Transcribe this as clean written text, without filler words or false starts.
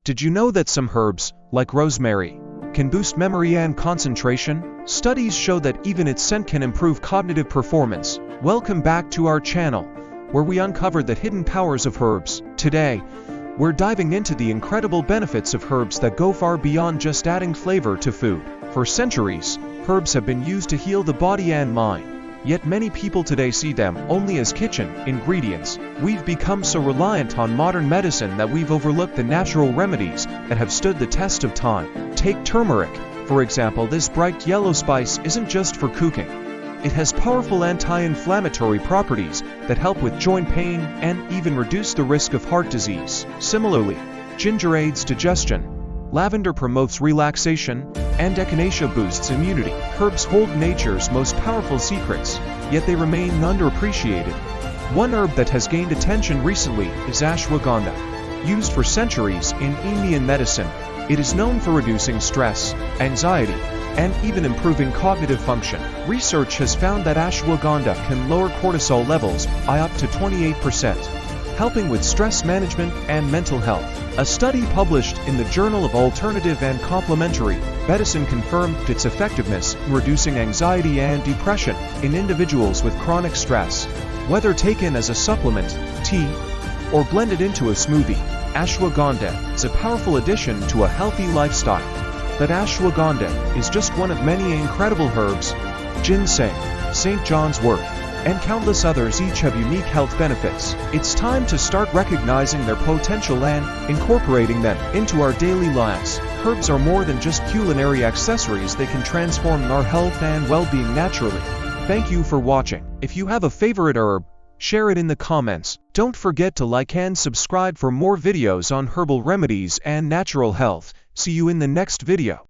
Did you know that some herbs, like rosemary, can boost memory and concentration? Studies show that even its scent can improve cognitive performance. Welcome back to our channel, where we uncover the hidden powers of herbs. Today, we're diving into the incredible benefits of herbs that go far beyond just adding flavor to food. For centuries, herbs have been used to heal the body and mind. Yet many people today see them only as kitchen ingredients. We've become so reliant on modern medicine that we've overlooked the natural remedies that have stood the test of time. Take turmeric, for example. This bright yellow spice isn't just for cooking. It has powerful anti-inflammatory properties that help with joint pain and even reduce the risk of heart disease. Similarly, ginger aids digestion, lavender promotes relaxation, and echinacea boosts immunity. Herbs hold nature's most powerful secrets, yet they remain underappreciated. One herb that has gained attention recently is ashwagandha. Used for centuries in Indian medicine, it is known for reducing stress, anxiety, and even improving cognitive function. Research has found that ashwagandha can lower cortisol levels by up to 28%, helping with stress management and mental health. A study published in the Journal of Alternative and Complementary Medicine confirmed its effectiveness in reducing anxiety and depression in individuals with chronic stress. Whether taken as a supplement, tea, or blended into a smoothie, ashwagandha is a powerful addition to a healthy lifestyle. But ashwagandha is just one of many incredible herbs. Ginseng, St. John's wort, and countless others each have unique health benefits. It's time to start recognizing their potential and incorporating them into our daily lives. Herbs are more than just culinary accessories. They can transform our health and well-being naturally. Thank you for watching. If you have a favorite herb, share it in the comments. Don't forget to like and subscribe for more videos on herbal remedies and natural health. See you in the next video.